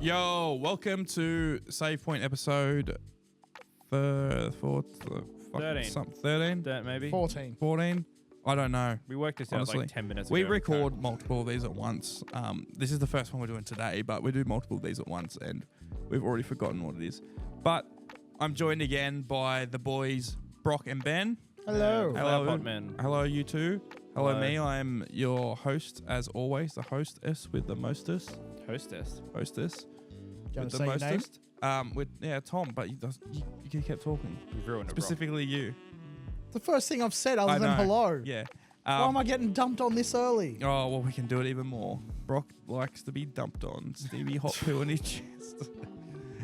Yo, welcome to Save Point episode 13. Maybe 14. I don't know. We worked this honestly. out like 10 minutes ago. We record multiple of these at once. This is the first one we're doing today, but we do multiple of these at once, and we've already forgotten what it is. But I'm joined again by the boys, Brock and Ben. Hello. Hello, Potman. Hello, you two. Hello, Hello. me. I'm your host, as always, the hostess with the mostest. Hostess. Do you With want the to say your name? mostest. Tom, but you kept talking. You've ruined it, Specifically you. The first thing I've said other I than know. hello. Yeah. Why am I getting dumped on this early? Oh, well, we can do it even more. Brock likes to be dumped on. Stevie hot poo on his chest.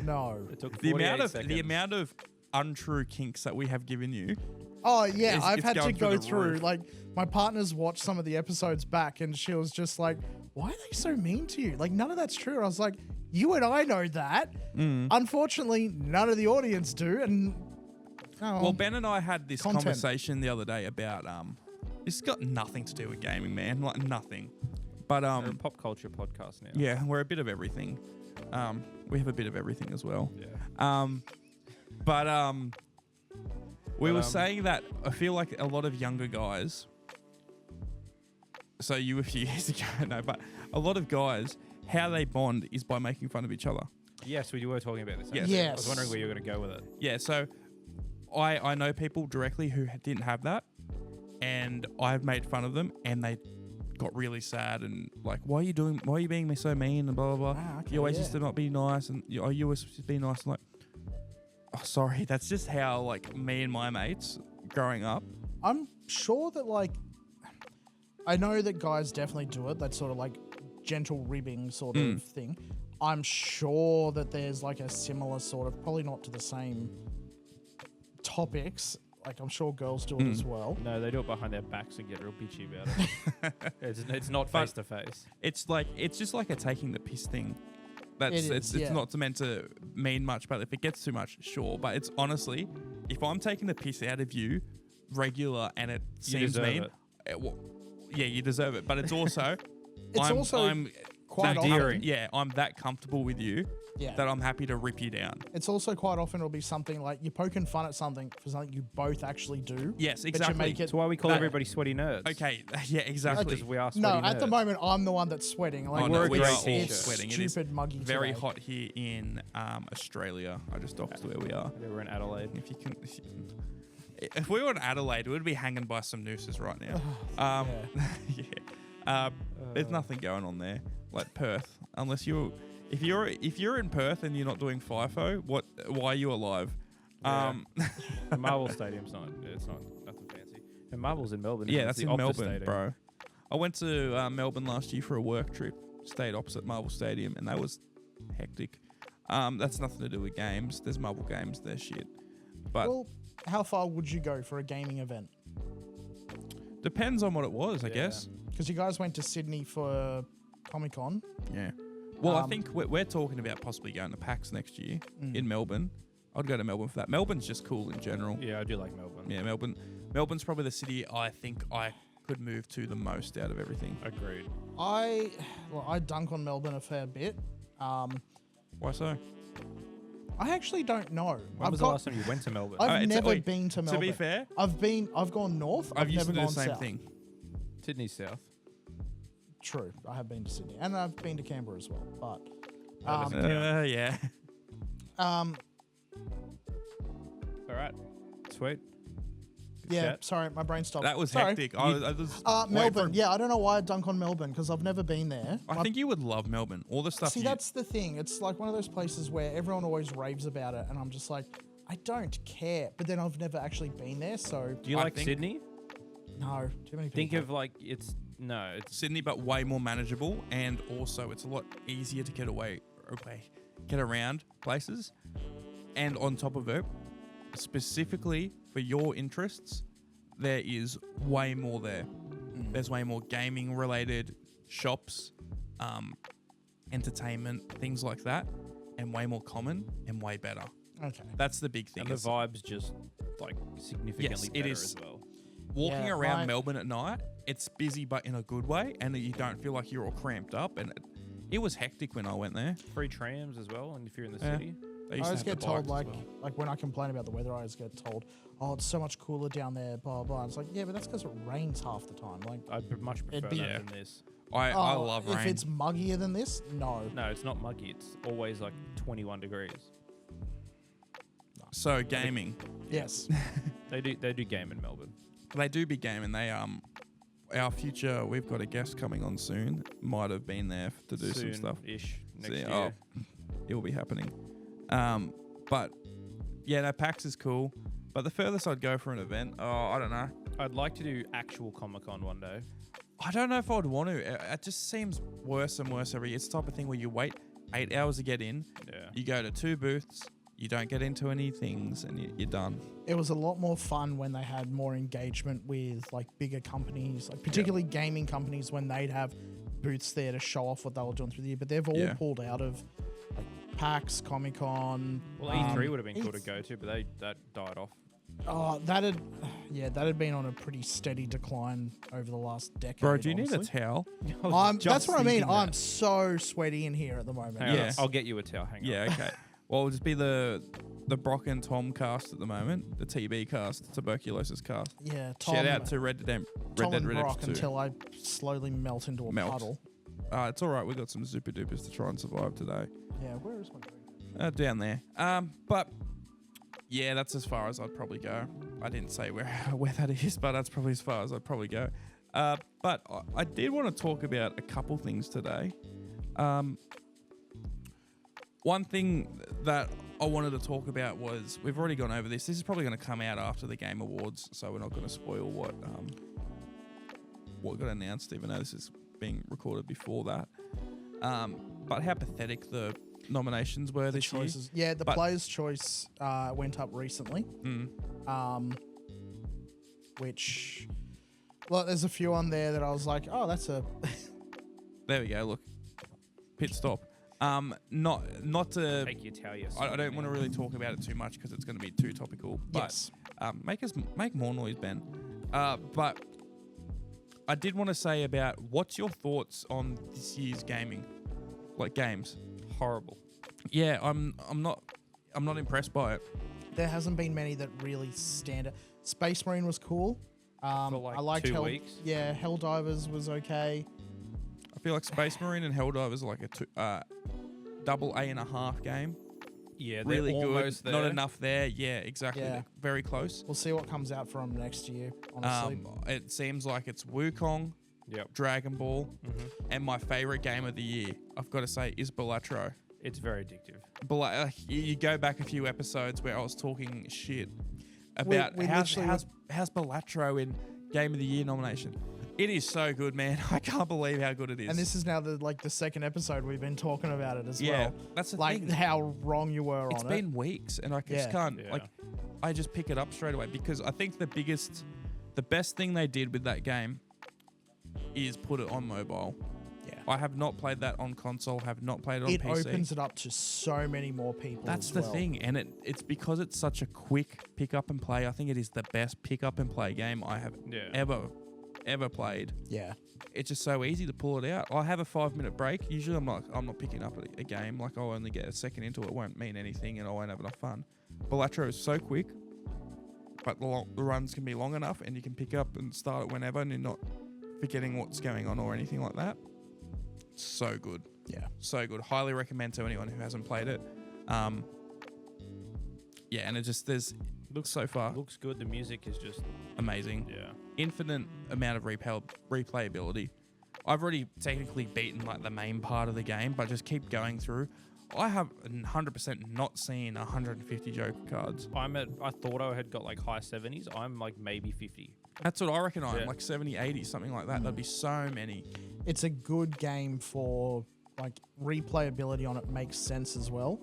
No. It took The 48 seconds. amount of untrue kinks that we have given you. Oh, yeah. It's I've had to going through go the through. roof. Like, my partner's watched some of the episodes back, and she was just like, why are they so mean to you? Like, none of that's true. And I was like, you and I know that. Unfortunately, none of the audience do. And Well, Ben and I had this Content. conversation the other day about it's got nothing to do with gaming, man. Like nothing. But We're a pop culture podcast now. yeah, we're a bit of everything. We have a bit of everything as well. Yeah. We were saying that I feel like a lot of younger guys. So you a few years ago, no, but a lot of guys, how they bond is by making fun of each other. Yes, we were talking about this. Yes. actually. I Yes. was wondering where you were going to go with it. Yeah, so I know people directly who didn't have that, and I've made fun of them, and they got really sad and like, why are you being so mean and blah blah blah. Ah, okay, you always yeah. used to not be nice, and you always used to be nice. And like, oh, sorry, that's just how like me and my mates growing up. I'm sure that, like, I know that guys definitely do it. That sort of like gentle ribbing sort of thing. I'm sure that there's like a similar sort of, probably not to the same topics. Like, I'm sure girls do it as well. No, they do it behind their backs and get real bitchy about it. it's not But- face to face. It's just like a taking the piss thing. That's It is, it's yeah. not meant to mean much, but if it gets too much, sure. But it's honestly, if I'm taking the piss out of you regular and it seems deserve mean, it. yeah, you deserve it. But it's also, It's also I'm quite that often. endearing. Yeah, I'm that comfortable with you Yeah. that I'm happy to rip you down. It's also quite often it'll be something like you're poking fun at something for something you both actually do. Yes, But you exactly. make it, That's why we call That- everybody sweaty nerds. Okay, yeah, exactly. Because we are no, sweaty nerds. at the moment I'm the one that's sweating. Like, Oh, we're no, a we great are all t-shirt. sweating. It is Stupid muggy. very today. hot here in Australia. I just docked where we are. Yeah, we're in Adelaide. If we were in Adelaide, we'd be hanging by some nooses right now. Yeah. There's nothing going on there, like Perth. Unless if you're in Perth and you're not doing FIFO, why are you alive? Yeah. The Marvel Stadium's not nothing fancy. And Marvel's in Melbourne. Yeah, It's that's the in Optus Melbourne, Stadium. bro. I went to Melbourne last year for a work trip. Stayed opposite Marvel Stadium, and that was hectic. That's nothing to do with games. There's Marvel games. There's shit. But Well, how far would you go for a gaming event? depends on what it was, I Yeah. guess. Because you guys went to Sydney for Comic Con. Yeah. Well, I think we're talking about possibly going to PAX next year in Melbourne. I'd go to Melbourne for that. Melbourne's just cool in general. Yeah, I do like Melbourne. Yeah, Melbourne's probably the city I think I could move to the most out of everything. Agreed. I dunk on Melbourne a fair bit. Why so? I actually don't know. When was the last time you went to Melbourne? I've never wait, been to To Melbourne. be fair, I've gone north. I've used never to do gone the same south. thing. Sydney South. True, I have been to Sydney and I've been to Canberra as well. But Yeah. All right. Sweet. Good yeah, chat. sorry, my brain stopped. That was Sorry. hectic. I was waiting for Melbourne. it. Yeah, I don't know why I dunk on Melbourne because I've never been there. I think you would love Melbourne. All the stuff. See, that's the thing. It's like one of those places where everyone always raves about it, and I'm just like, I don't care. But then I've never actually been there, so Do you I like think- Sydney? no, too many people. Think of like it's Sydney, but way more manageable, and also it's a lot easier to get around places. And on top of it, specifically for your interests, there is way more there. There's way more gaming related shops, entertainment, things like that, and way more common and way better. Okay. That's the big thing. and the It's- vibes just like significantly Yes, it better is. as well. Walking Yeah, around my- Melbourne at night, it's busy but in a good way, and you don't feel like you're all cramped up, and It was hectic when I went there. Free trams as well, and if you're in the Yeah. city. They I used to always have get the told bikes as like when I complain about the weather, I always get told, "Oh, it's so much cooler down there." Blah blah. It's like, yeah, but that's because it rains half the time. Like, Much prefer be- that Yeah. than this. I love if rain. it's muggier than this, no. No, it's not muggy. It's always like 21 degrees. So gaming, Yes. They do game in Melbourne. they do be gaming. They our future. We've got a guest coming on soon. Might have been there to do some stuff. Ish next So, year. it will be happening. But yeah, no, PAX is cool. But the furthest I'd go for an event, I don't know. I'd like to do actual Comic-Con one day. I don't know if I'd want to. It just seems worse and worse every year. It's the type of thing where you wait 8 hours to get in. Yeah. You go to 2 booths. You don't get into any things, and you're done. It was a lot more fun when they had more engagement with like bigger companies, like particularly gaming companies, when they'd have booths there to show off what they were doing through the year. But they've all pulled out of like PAX, Comic Con. Well, E3 would have been cool to go to, but that died off. That had been on a pretty steady decline over the last decade. Bro, do you need a honestly. towel? That's what I mean. thinking I'm that. so sweaty in here at the moment. Hang on, Yeah. I'll get you a towel. Hang on. Yeah, okay. Well, it'll just be the Brock and Tom cast at the moment, the TB cast, tuberculosis cast. Yeah, Tom, Shout out to Red Dead Tom and Redemption Brock 2. until I slowly melt into a puddle. It's all right. We got some super dupers to try and survive today. Yeah, where is my drink? Down there. But yeah, that's as far as I'd probably go. I didn't say where that is, but that's probably as far as I'd probably go. But I did want to talk about a couple things today. One thing that I wanted to talk about was, we've already gone over this. This is probably going to come out after the Game Awards, so we're not going to spoil what got announced, even though this is being recorded before that. But how pathetic the nominations were this year. Yeah, the Player's Choice went up recently. Which, well, there's a few on there that I was like, oh, that's a... There we go. Look, pit stop. Not to. Take your towel. I don't want to really talk about it too much because it's going to be too topical. But Yes. make more noise, Ben. But I did want to say about, what's your thoughts on this year's gaming, like games? Horrible. Yeah, I'm not impressed by it. There hasn't been many that really stand out. Space Marine was cool. For like I liked 2 weeks. Yeah, Helldivers was okay. I feel like Space Marine and Helldivers are like a double A&a-half game. Yeah, they're Really good. almost there. Not enough there. Yeah, exactly. Yeah. They're very close. We'll see what comes out from next year, honestly. It seems like it's Wukong, Yep. Dragon Ball, and my favorite game of the year, I've got to say, is Balatro. It's very addictive. You go back a few episodes where I was talking shit about we how's literally Balatro in Game of the Year nomination. It is so good, man. I can't believe how good it is. And this is now the second episode we've been talking about it as yeah, well. that's the Like thing. how wrong you were It's on been weeks, and I just Yeah. can't Yeah. I just pick it up straight away, because I think the best thing they did with that game is put it on mobile. Yeah. I have not played that on console. Have not played it on It PC. opens it up to so many more people. That's as the well. thing, and it's because it's such a quick pick up and play. I think it is the best pick up and play game I have ever played. Yeah. It's just so easy to pull it out. I have a 5-minute break. Usually I'm not picking up a game. Like, I'll only get a second into it. It won't mean anything, and I won't have enough fun. Balatro is so quick, but the runs can be long enough, and you can pick up and start it whenever, and you're not forgetting what's going on or anything like that. So good. Yeah. So good. Highly recommend to anyone who hasn't played it. Yeah, and looks so far Looks good. The music is just amazing. yeah. Infinite amount of replayability. I've already technically beaten like the main part of the game, but just keep going through. I have 100% not seen 150 Joker cards. I thought I had got like high 70s. I'm like maybe 50. That's what I reckon I'm, Yeah. like 70, 80, something like that. That'd be so many. It's a good game for like replayability on it makes sense as well.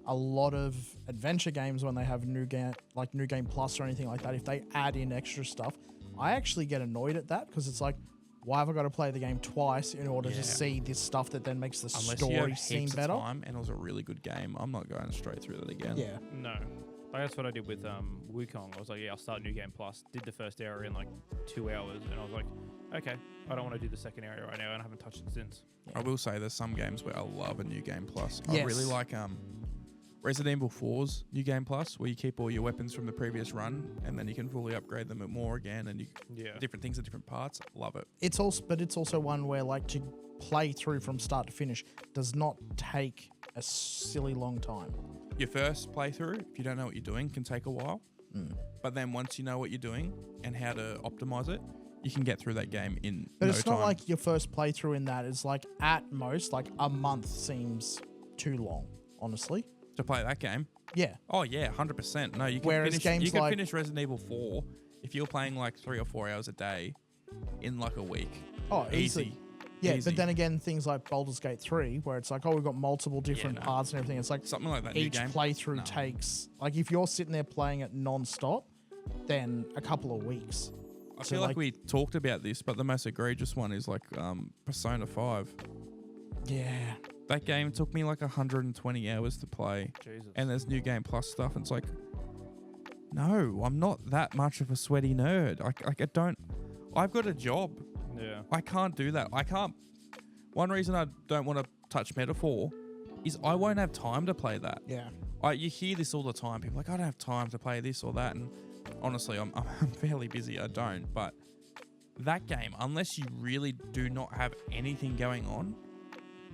A lot of adventure games, when they have new game plus or anything like that, if they add in extra stuff, I actually get annoyed at that, because it's like, why have I got to play the game twice in order to see this stuff that then makes the Unless you story have seem heaps better? of time and it was a really good game, I'm not going straight through that again. Yeah. No. Like that's what I did with Wukong. I was like, yeah, I'll start New Game Plus. Did the first hour in like 2 hours, and I was like, okay, I don't want to do the second area right now, and I haven't touched it since. I will say there's some games where I love a New Game Plus. I Yes. really like Resident Evil 4's New Game Plus, where you keep all your weapons from the previous run, and then you can fully upgrade them more again, and you different things at different parts. Love it. It's also one where like to play through from start to finish does not take a silly long time. Your first playthrough, if you don't know what you're doing, can take a while. But then once you know what you're doing and how to optimize it, you can get through that game in But no it's time. not like your first playthrough in that is like at most like a month seems too long, honestly. To play that game. Yeah. Oh yeah, 100%. No, you can Whereas finish. games You can like- finish Resident Evil 4 if you're playing like 3 or 4 hours a day in like a week. Oh, Easy. Yeah, Easy. but then again, things like Baldur's Gate 3, where it's like, oh, we've got multiple different no. parts and everything. It's like Something like that. New each game. playthrough No. takes, like if you're sitting there playing it non-stop, then a couple of weeks. I So, feel like like- we talked about this, but the most egregious one is like Persona 5. Yeah. That game took me like 120 hours to play, Jesus. and there's New Game Plus stuff, and it's like, no, I'm not that much of a sweaty nerd. I've got a job. yeah. I can't do that. I can't. One reason I don't want to touch Metaphor is I won't have time to play that. Yeah. You hear this all the time. People are like, I don't have time to play this or that. And honestly, I'm fairly busy. I don't. But that game, unless you really do not have anything going on,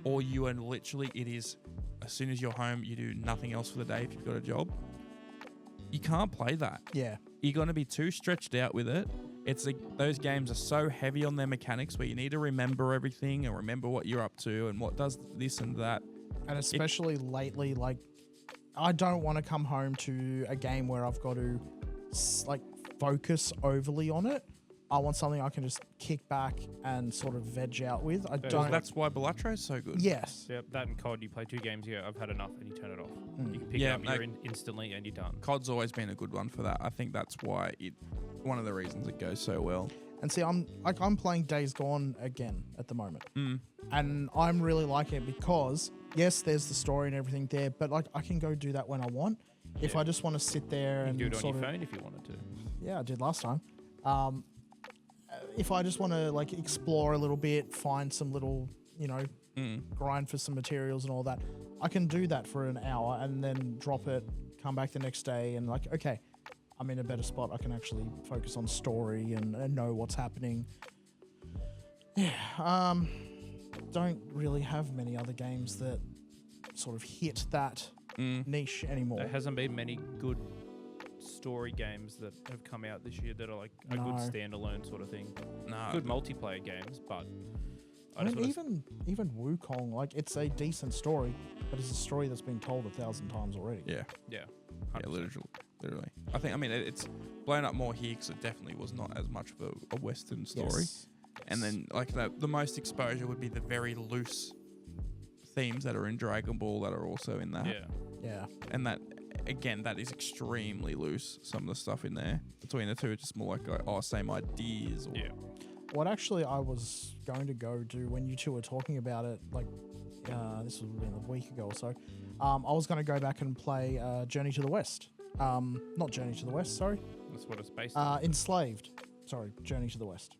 or you are literally, it is, as soon as you're home, you do nothing else for the day if you've got a job, you can't play that. Yeah. You're going to be too stretched out with it. It's like those games are so heavy on their mechanics where you need to remember everything and remember what you're up to and what does this and that. And especially lately, like, I don't want to come home to a game where I've got to, like, focus overly on it. I want something I can just kick back and sort of veg out with. I Well, don't. That's why Balatro is so good. Yes. Yep, that and COD, you play 2 games, you go, I've had enough, and you turn it off. You can pick Yeah, it up, like- you're in instantly, and you're done. COD's always been a good one for that. I think that's why one of the reasons it goes so well. And see, I'm playing Days Gone again at the moment, Mm. and I'm really liking it because yes, there's the story and everything there, but like I can go do that when I want. If Yeah. I just want to sit there You and can do it on sort your of, phone if you wanted to. yeah, I did last time. If I just want to like explore a little bit, find some little, grind for some materials and all that, I can do that for an hour and then drop it, come back the next day and like, okay, I'm in a better spot. I can actually focus on story and know what's happening. Yeah, don't really have many other games that sort of hit that niche anymore. There hasn't been many good story games that have come out this year that are like a good No. standalone sort of thing. No. Good multiplayer games, but I mean, even Wukong, like it's a decent story, but it's a story that's been told 1,000 times already. Yeah. yeah, Yeah, 100%. literally. I mean, it's blown up more here because it definitely was not as much of a Western story. Yes. And then, like, the most exposure would be the very loose themes that are in Dragon Ball that are also in that. Yeah, Yeah. And that, again, that is extremely loose, some of the stuff in there. Between the two, it's just more like, same ideas. Or, yeah. What actually I was going to go do when you two were talking about it, like this was a week ago or so, I was going to go back and play Journey to the West. Not Journey to the West, sorry. That's what it's based on. Enslaved. Sorry, Journey to the West.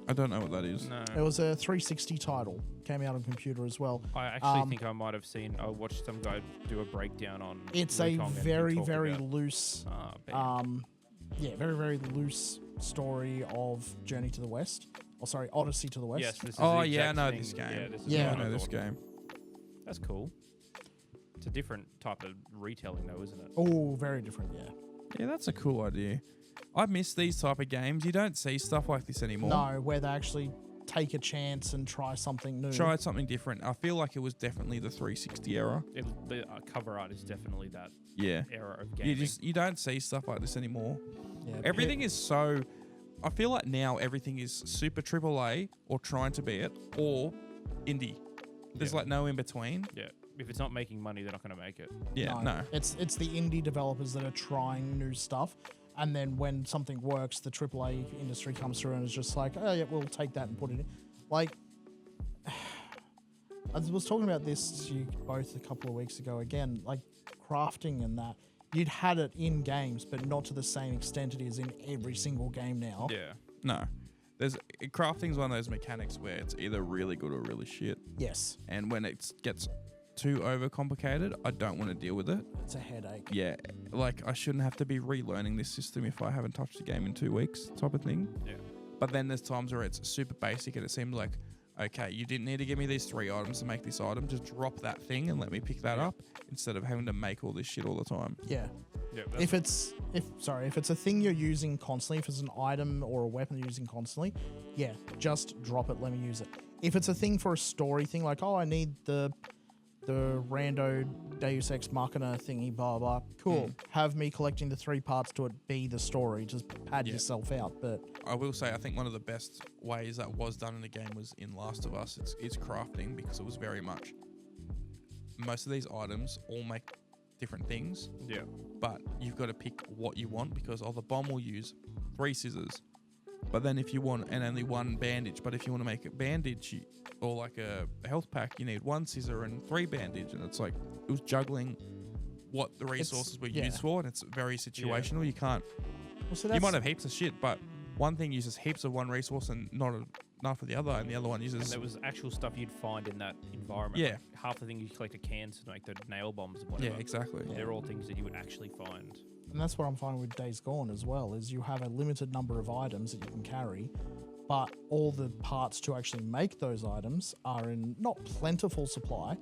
I don't know what that is. No, It was a 360 title. Came out on computer as well. I actually think I might have seen. I watched some guy do a breakdown on. It's Wukong a and he very, talked very about- loose, bam. very, very loose story of Journey to the West. Oh, sorry, Odyssey to the West. Yes, this is Oh, the yeah, I exact know thing. this game. Yeah, this is Yeah. I what know this thought. game. That's cool. It's a different type of retelling, though, isn't it? Oh, very different, yeah. Yeah, that's a cool idea. I miss these type of games. You don't see stuff like this anymore. No, where they actually take a chance and try something new. Try something different. I feel like it was definitely the 360 era. The cover art is definitely that Yeah. era of gaming. You don't see stuff like this anymore. Yeah, Everything is so. I feel like now everything is super AAA or trying to be it or indie. There's Yeah. like no in between. Yeah, if it's not making money, they're not going to make it. Yeah, no. It's the indie developers that are trying new stuff, and then when something works, the AAA industry comes through and is just like, oh yeah, we'll take that and put it in. Like, I was talking about this to you both a couple of weeks ago. Again, like crafting and that, you'd had it in games, but not to the same extent it is in every single game now. Yeah. No. Crafting's one of those mechanics where it's either really good or really shit. Yes. And when it gets too overcomplicated, I don't want to deal with it. It's a headache. Yeah, like I shouldn't have to be relearning this system if I haven't touched the game in 2 weeks, type of thing. Yeah. But then there's times where it's super basic and it seems like, okay, you didn't need to give me these 3 items to make this item. Just drop that thing and let me pick that up instead of having to make all this shit all the time. Yeah. Yeah. If it's a thing you're using constantly, if it's an item or a weapon you're using constantly, yeah, just drop it, let me use it. If it's a thing for a story thing, like, oh, I need the rando Deus Ex Machina thingy, blah, blah, cool. Have me collecting the 3 parts to it be the story. Just pad yourself out. But I will say, I think one of the best ways that was done in the game was in Last of Us. It's crafting, because it was very much, most of these items all make different things. Yeah. But you've got to pick what you want, because the bomb will use 3 scissors. But then if you want, and only 1 bandage, but if you want to make a bandage or like a health pack, you need 1 scissor and 3 bandage. And it's like, it was juggling what the resources were used for. And it's very situational. You can't, you might have heaps of shit, but one thing uses heaps of one resource and not enough of the other. And the other one uses... And there was actual stuff you'd find in that environment. Yeah. Like half the things you collected cans to make the nail bombs and whatever. Yeah, exactly. They're all things that you would actually find. And that's what I'm finding with Days Gone as well, is you have a limited number of items that you can carry, but all the parts to actually make those items are in not plentiful supply,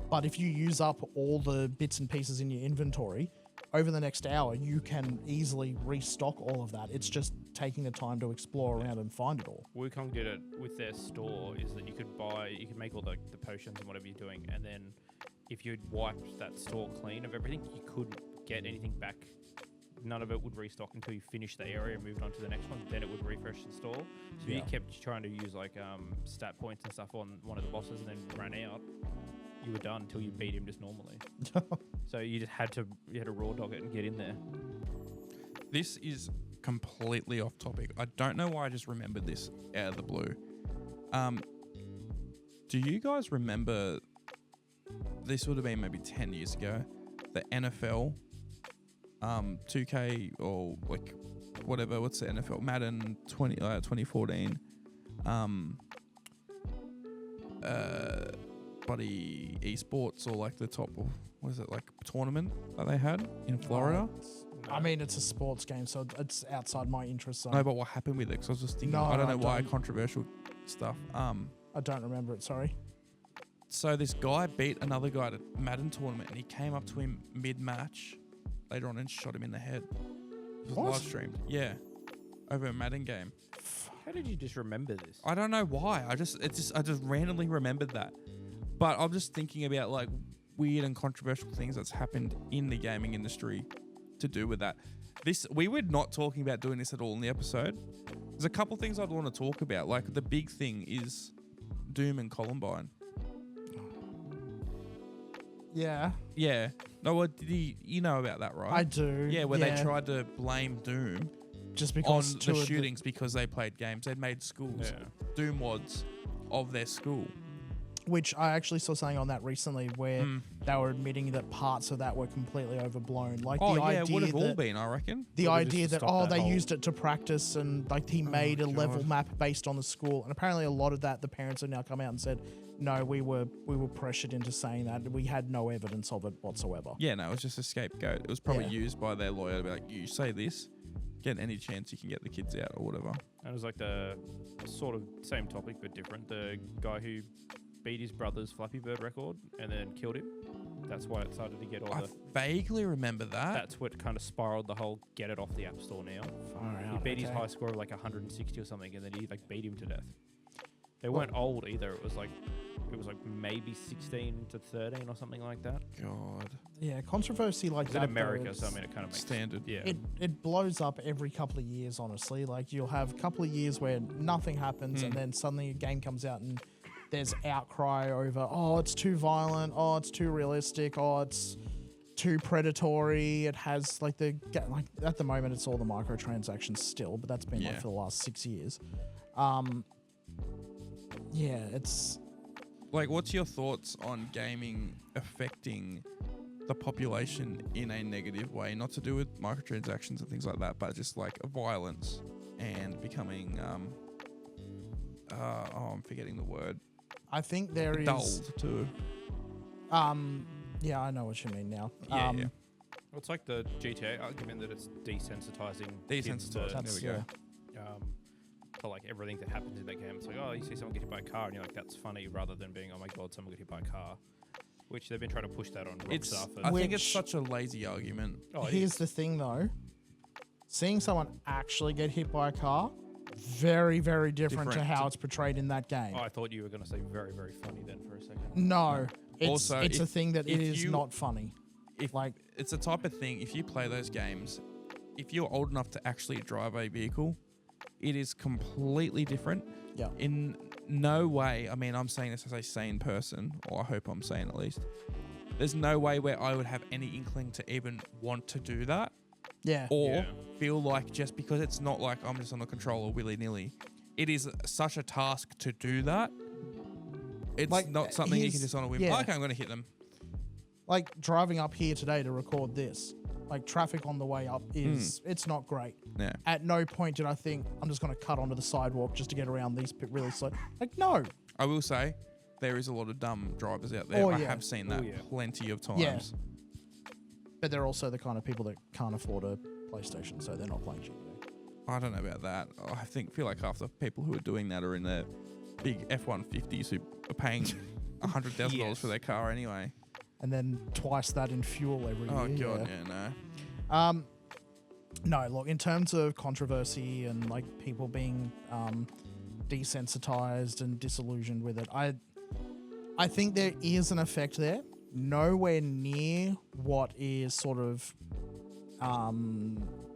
but if you use up all the bits and pieces in your inventory, over the next hour, you can easily restock all of that. It's just taking the time to explore around and find it all. Wukong did it with their store, is that you could make all the potions and whatever you're doing, and then if you'd wiped that store clean of everything, you couldn't get anything back. None of it would restock until you finished the area and moved on to the next one. Then it would refresh the store. So you kept trying to use like stat points and stuff on one of the bosses, and then ran out. You were done until you beat him just normally. So you just had to raw dog it and get in there. This is completely off topic. I don't know why I just remembered this out of the blue. Do you guys remember? This would have been maybe 10 years ago. The NFL. 2K or like whatever, what's the NFL? Madden 2014. Buddy esports, or like the top of, what is it, like tournament that they had in Florida? I mean, it's a sports game, so it's outside my interest zone. No, but what happened with it? Because I was just thinking, No, I don't I know why, don't. controversial stuff. I don't remember it, sorry. So this guy beat another guy at a Madden tournament, and he came up to him mid-match later on and shot him in the head. It was What? live streamed. Yeah. Over a Madden game. How did you just remember this? I don't know why. I just randomly remembered that. But I'm just thinking about like weird and controversial things that's happened in the gaming industry to do with that. We were not talking about doing this at all in the episode. There's a couple things I'd want to talk about. Like the big thing is Doom and Columbine. Yeah. Yeah. No, what did you know about that, right? I do. Yeah, where they tried to blame Doom just on because the shootings because they played games. They'd made schools. Yeah. Doom wads of their school. Which I actually saw something on that recently where they were admitting that parts of that were completely overblown. Like Oh, the yeah, idea it would have all that been, I reckon. the Probably idea just to that stop that they whole- used it to practice, and like he made a level God. map based on the school, and apparently a lot of that the parents have now come out and said no, we were pressured into saying that. We had no evidence of it whatsoever. Yeah, no, it was just a scapegoat. It was probably Yeah. used by their lawyer to be like, you say this, get any chance you can get the kids out or whatever. And it was like the sort of same topic but different. The guy who beat his brother's Flappy Bird record and then killed him. That's why it started to get all I the... vaguely remember that. That's what kind of spiraled the whole get it off the App Store now. Far He out, beat his okay. high score of like 160 or something, and then he like beat him to death. They weren't old either. It was like maybe 16 to 13 or something like that. God. Yeah, controversy like It's that. in America, though, so I mean it kind of makes Standard. Yeah. it blows up every couple of years, honestly. Like you'll have a couple of years where nothing happens, and then suddenly a game comes out and there's outcry over, oh, it's too violent, oh, it's too realistic, oh, it's too predatory. It has like at the moment it's all the microtransactions still, but that's been like Yeah. for the last 6 years. Yeah, it's Like, what's your thoughts on gaming affecting the population in a negative way? Not to do with microtransactions and things like that, but just like violence and becoming I'm forgetting the word. I think there is. Dulled too. Yeah, I know what you mean now. Yeah. Well, it's like the GTA argument that it's desensitizing kids to, There we go. to like everything that happens in that game. It's like, oh, you see someone get hit by a car, and you're like, that's funny, rather than being, oh my god, someone got hit by a car. Which they've been trying to push that on Rockstar for. I think it's Which- such a lazy argument. Oh, it Here's is. the thing, though. Seeing someone actually get hit by a car, very, very different to Different how to- it's portrayed in that game. Oh, I thought you were going to say very, very funny then for a second. No, it's Also, it's a if- thing that it if is you- not funny. If Like, it's a type of thing, if you play those games, if you're old enough to actually drive a vehicle, it is completely different. yeah, In no way, I mean, I'm saying this as a sane person, or I hope I'm sane at least. There's no way where I would have any inkling to even want to do that, yeah, or Yeah. feel like just because it's not like I'm just on the controller willy-nilly. It is such a task to do that. It's Like, not something you can here's- just on a whim. yeah. Okay, I'm going to hit them. like driving up here today to record this. Like traffic on the way up is it's not great. Yeah. At no point did I think I'm just going to cut onto the sidewalk just to get around these really slow. Like no, I will say, there is a lot of dumb drivers out there. Oh, I yeah. have seen Oh, that yeah. plenty of times. Yeah. but they're also the kind of people that can't afford a PlayStation, so they're not playing GTA. I don't know about that. I feel like half the people who are doing that are in their big F-150s who are paying $100,000 Yes. for their car anyway. And then twice that in fuel every Oh year. god, yeah. yeah, no. No, look, in terms of controversy and like people being desensitized and disillusioned with it, I think there is an effect there. Nowhere near what is sort of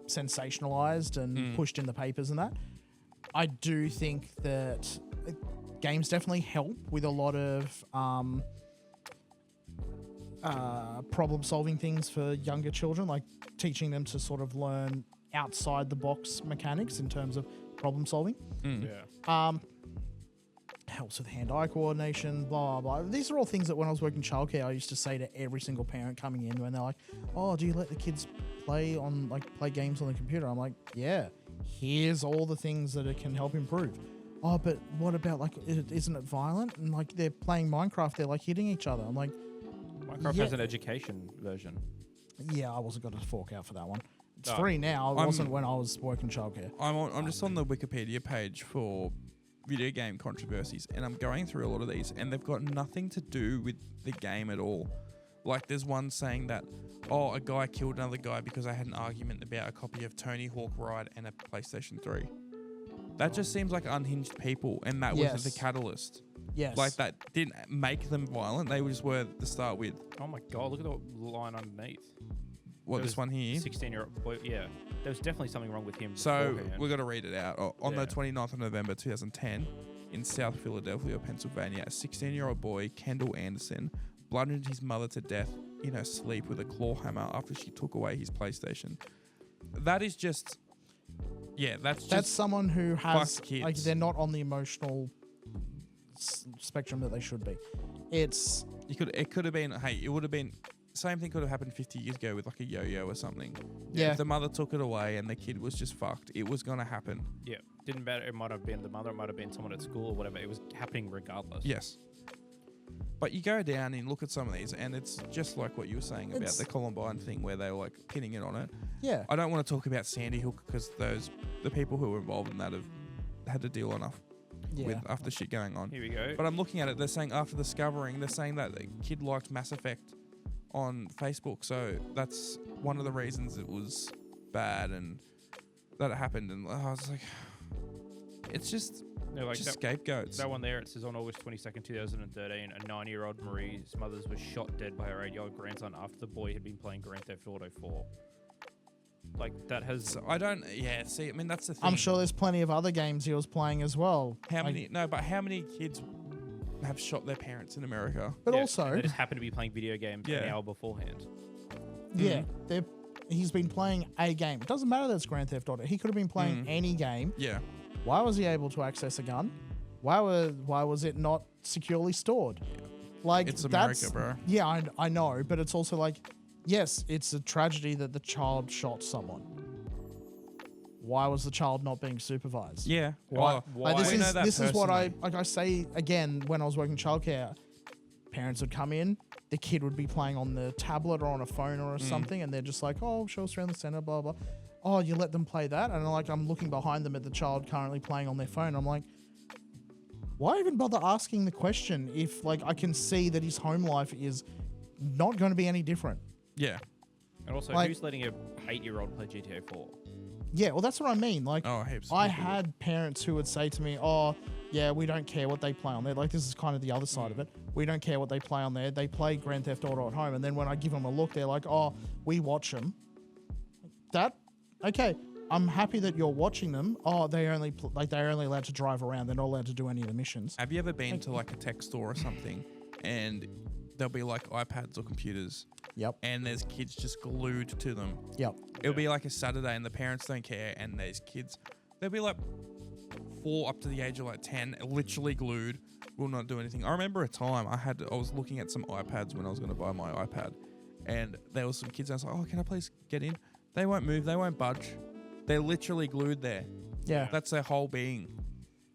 sensationalized and pushed in the papers and that. I do think that games definitely help with a lot of problem-solving things for younger children, like teaching them to sort of learn outside the box mechanics in terms of problem-solving. Yeah. Helps with hand-eye coordination, blah, blah, blah. These are all things that when I was working childcare, I used to say to every single parent coming in when they're like, oh, do you let the kids play games on the computer? I'm like, yeah, here's all the things that it can help improve. Oh, but what about, like, isn't it violent? And, like, they're playing Minecraft, they're, like, hitting each other. I'm like, Minecraft Yeah. has an education version. yeah, I wasn't going to fork out for that one. It's Oh. free now. It I'm- wasn't when I was working childcare. I'm just on the Wikipedia page for video game controversies, and I'm going through a lot of these, and they've got nothing to do with the game at all. Like, there's one saying that, oh, a guy killed another guy because they had an argument about a copy of Tony Hawk Ride and a PlayStation 3. That just seems like unhinged people, and that Yes. was the catalyst. Yes. Like, that didn't make them violent. They just were to start with. Oh my god, look at the line underneath. What, There this was one here? 16-year-old boy. Yeah, there was definitely something wrong with him. So beforehand. we're going to read it out. On Yeah. the 29th of November 2010, in South Philadelphia, Pennsylvania, a 16-year-old boy, Kendall Anderson, bludgeoned his mother to death in her sleep with a claw hammer after she took away his PlayStation. That is just... Yeah, that's That's just... someone who has, fuck kids. like, they're not on the emotional spectrum that they should be. It's... It could have been... Hey, it would have been... Same thing could have happened 50 years ago with like a yo-yo or something. Yeah. If the mother took it away and the kid was just fucked, it was going to happen. Yeah, didn't matter. It might have been the mother. It might have been someone at school or whatever. It was happening regardless. Yes. But you go down and look at some of these, and it's just like what you were saying about It's- the Columbine thing where they were like pinning it on it. Yeah. I don't want to talk about Sandy Hook because the people who were involved in that have had to deal enough Yeah. with after shit going on. Here we go. But I'm looking at it, they're saying after discovering, they're saying that the kid liked Mass Effect on Facebook, so that's one of the reasons it was bad and that it happened. And I was like, it's just They're like just that, scapegoats. that one there. It says on August 22nd, 2013, a 9-year-old Marie's mother was shot dead by her 8-year-old grandson after the boy had been playing Grand Theft Auto 4. Like that has. So I don't. Yeah. See, I mean, that's the thing. I'm sure there's plenty of other games he was playing as well. How Like, many? No, but how many kids have shot their parents in America? But Yeah, also, they just happened to be playing video games an Yeah. hour beforehand. yeah, he's been playing a game. It doesn't matter that it's Grand Theft Auto. He could have been playing any game. Yeah. Why was he able to access a gun? Why was it not securely stored? Like It's that's America, bro. Yeah, I know, but it's also like, yes, it's a tragedy that the child shot someone. why was the child not being supervised? Yeah. Why? Oh, Like, we know that this is what I personally. like. I say again when I was working childcare, parents would come in, the kid would be playing on the tablet or on a phone or something, and they're just like, "Oh, show us around the center, blah blah." Oh, you let them play that, and I'm looking behind them at the child currently playing on their phone. I'm like, why even bother asking the question if like I can see that his home life is not going to be any different? Yeah. And also, Like- who's letting a 8-year-old play GTA 4? Yeah, well, that's what I mean. Like, Oh, heaps. I had parents who would say to me, "Oh, yeah, we don't care what they play on there." Like, this is kind of the other side of it. We don't care what they play on there. They play Grand Theft Auto at home, and then when I give them a look, they're like, "Oh, we watch them." Okay, I'm happy that you're watching them. Oh, they're only allowed to drive around. They're not allowed to do any of the missions. Have you ever been to like a tech store or something, and there'll be like iPads or computers, Yep. and there's kids just glued to them? Yep. It'll be like a Saturday, and the parents don't care, and there's kids. They'll be like 4 up to the age of like 10, literally glued, will not do anything. I remember a time I was looking at some iPads when I was going to buy my iPad, and there was some kids. I was like, "Oh, can I please get in?" They won't move. They won't budge. They're literally glued there. Yeah. That's their whole being.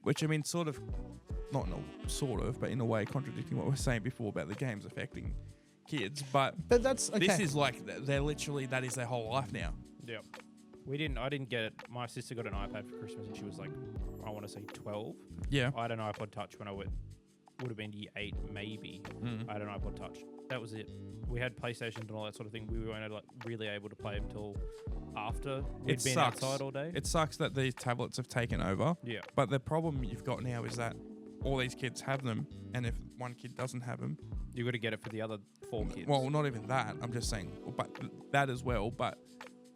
Which, I mean, sort of, but in a way contradicting what we were saying before about the games affecting kids. But that's okay. this is like, they're literally, that is their whole life now. Yep. I didn't get it. My sister got an iPad for Christmas and she was like, I want to say 12. Yeah. I had an iPod Touch when I would have been year 8 maybe. I had an iPod Touch. That was it. We had PlayStations and all that sort of thing. We weren't like really able to play until after we'd been outside all day. It sucks that these tablets have taken over. Yeah. But the problem you've got now is that all these kids have them, and if one kid doesn't have them, You got to get it for the other 4 kids. well, not even that. I'm just saying, but that as well. But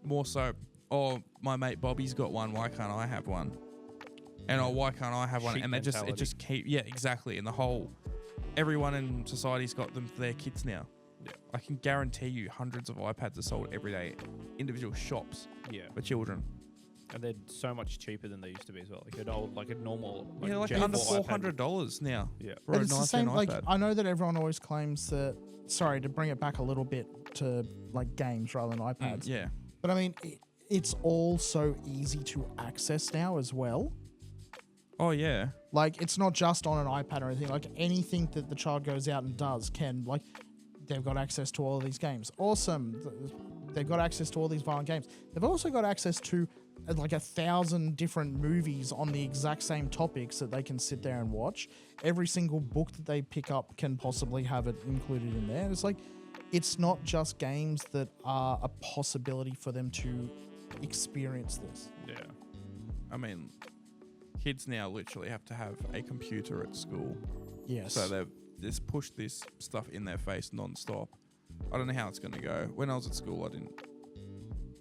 more so, my mate Bobby's got one. Why can't I have one? And why can't I have one? Sheep And it mentality. just keep exactly. And everyone in society's got them for their kids now. Yeah. I can guarantee you hundreds of iPads are sold every day, individual shops Yeah. for children. And they're so much cheaper than they used to be as well. Like a normal, Like general under iPad. $400 now. Yeah. For But a it's the nice same. iPad. Like, I know that everyone always claims that. Sorry to bring it back a little bit to like games rather than iPads. Yeah. But I mean, it's all so easy to access now as well. Oh yeah. Like, it's not just on an iPad or anything. Like, anything that the child goes out and does can, like, they've got access to all of these games. Awesome. They've got access to all these violent games. They've also got access to, like, 1,000 different movies on the exact same topics that they can sit there and watch. Every single book that they pick up can possibly have it included in there. And it's like, it's not just games that are a possibility for them to experience this. Yeah. I mean, kids now literally have to have a computer at school. Yes. So they've just pushed this stuff in their face non-stop. I don't know how it's going to go. When I was at school, I didn't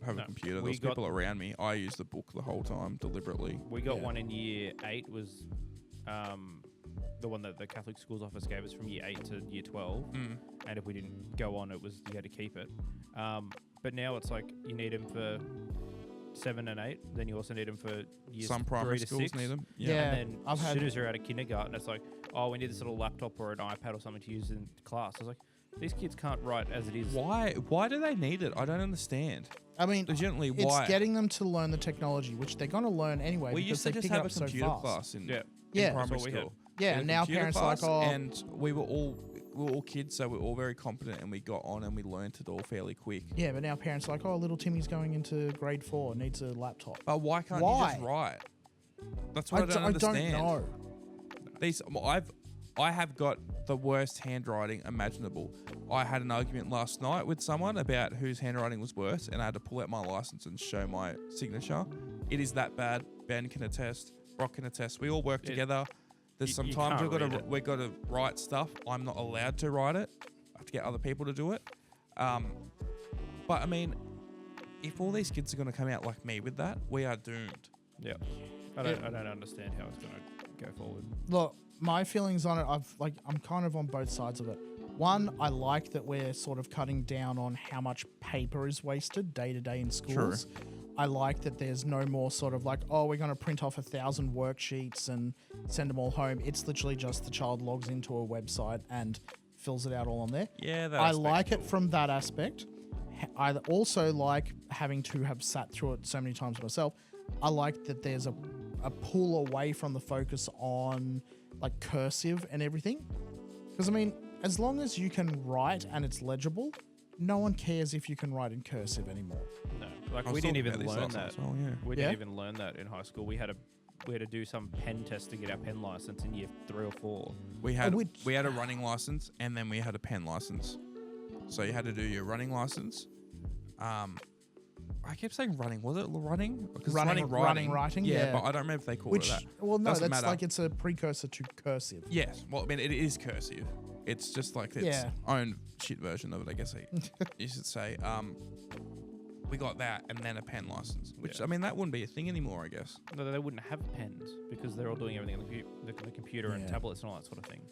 have a computer. There we was people around me. I used the book the whole time, deliberately. We got Yeah. one in year 8 was the one that the Catholic Schools Office gave us from year 8 to year 12. And if we didn't go on, you had to keep it. But now it's like you need them for 7 and 8. Then you also need them for years Some primary 3 to schools 6. need them. Yeah. And then I've as had- soon as they're out of kindergarten, it's like, oh, we need this little laptop or an iPad or something to use in class. I was like, these kids can't write as it is. Why do they need it? I don't understand. I mean, Legitimately, it's why? getting them to learn the technology, which they're going to learn anyway. We because used to they just pick have up a so computer fast. class in, Yeah. in Yeah. primary That's what we had. school. Yeah, We had a and now computer parents are like, class, oh, and we were all kids, so we were all very competent, and we got on and we learned it all fairly quick. yeah, but now parents are like, oh, little Timmy's going into grade 4, needs a laptop. But why can't you just write? That's what I don't understand. know. I have got the worst handwriting imaginable. I had an argument last night with someone about whose handwriting was worse, and I had to pull out my license and show my signature. It is that bad. Ben can attest. Brock can attest. We all work together. There's You sometimes can't read it. we've got to write stuff. I'm not allowed to write it. I have to get other people to do it. But I mean, if all these kids are going to come out like me with that, we are doomed. Yeah. I don't understand how it's going to go forward. Look, my feelings on it, I'm kind of on both sides of it. One, I like that we're sort of cutting down on how much paper is wasted day to day in schools. I like that there's no more sort of like, oh, we're going to print off 1,000 worksheets and send them all home. It's literally just the child logs into a website and fills it out all on there. Yeah, that I aspect's like it cool. from that aspect. I also like having to have sat through it so many times myself. I like that there's a pull away from the focus on like cursive and everything. Because I mean, as long as you can write and it's legible, no one cares if you can write in cursive anymore. No, like I was we didn't talking even about this learn last night that. as well, yeah. We Yeah? didn't even learn that in high school. We had to do some pen test to get our pen license in year 3 or 4. We had which- we had a running license and then we had a pen license. So you had to do your running license. I kept saying running. Was it running? Because Running, writing, yeah. but I don't remember if they called Which, it that. well, no, Doesn't that's matter. like it's a precursor to cursive. Yes. Well, I mean, it is cursive. It's just like its Yeah. own shit version of it, I guess you should say. We got that and then a pen license, which, Yeah. I mean, that wouldn't be a thing anymore, I guess. No, they wouldn't have pens because they're all doing everything on the computer and Yeah. tablets and all that sort of thing.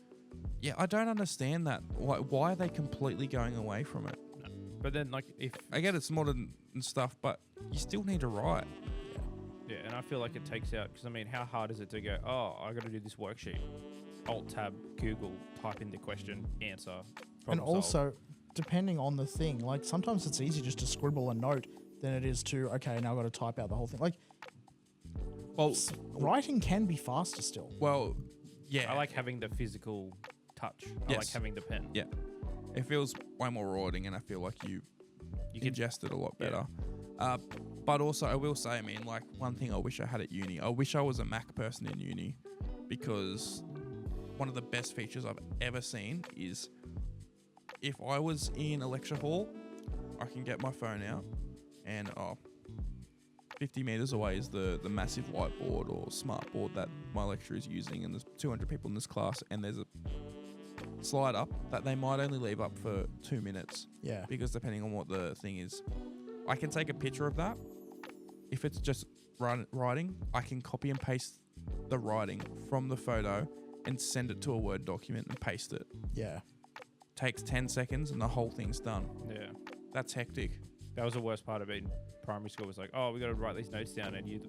Yeah, I don't understand that. Why are they completely going away from it? No. But then, like, if I get it's modern and stuff, but you still need to write. yeah, and I feel like it takes out because I mean, how hard is it to go? Oh, I got to do this worksheet. Alt tab, Google, type in the question, answer. And problem solved. also, depending on the thing, like sometimes it's easier just to scribble a note than it is to, okay, now I've got to type out the whole thing. Like, Well, writing can be faster still. well, yeah. I like having the physical touch. I like Yes. having the pen. Yeah. It feels way more rewarding, and I feel like you You can ingest it a lot Yeah. better. But also, I will say, I mean, like, one thing I wish I had at uni, I wish I was a Mac person in uni, because one of the best features I've ever seen is if I was in a lecture hall, I can get my phone out, and 50 meters away is the massive whiteboard or smart board that my lecturer is using, and there's 200 people in this class, and there's a slide up that they might only leave up for 2 minutes, Yeah. because depending on what the thing is, I can take a picture of that. If it's just writing, I can copy and paste the writing from the photo and send it to a Word document and paste it. Yeah. Takes 10 seconds and the whole thing's done. Yeah. That's hectic. That was the worst part of it in primary school. Was like, oh, we got to write these notes down, and you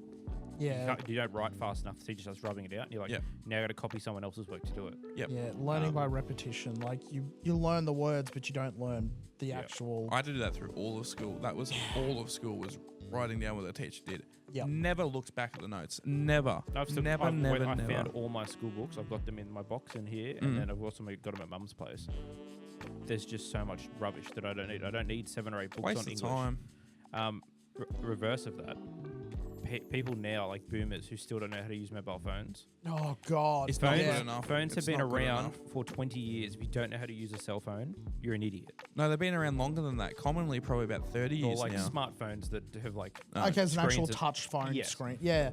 Yeah. don't write fast enough. The teacher starts rubbing it out, and you're like, Yep. now I got to copy someone else's work to do it. Yep. Yeah. Learning by repetition. Like you learn the words, but you don't learn the Yep. actual. I had to do that through all of school. That was all of school, was writing down what the teacher did. Yep. Never looked back at the notes. Never. Never. I found all my school books. I've got them in my box in here, and then I've also got them at Mum's place. There's just so much rubbish that I don't need. I don't need 7 or 8 books Waste on of English. time. Reverse of that, people now, like boomers who still don't know how to use mobile phones. Oh God. It's not Phones, good enough. phones have It's been not good around enough. for 20 years. If you don't know how to use a cell phone, you're an idiot. No, they've been around longer than that. Commonly, probably about 30 Or years like now. smartphones that have like. Okay, it's an actual screens that- touch phone Yes. screen. Yeah.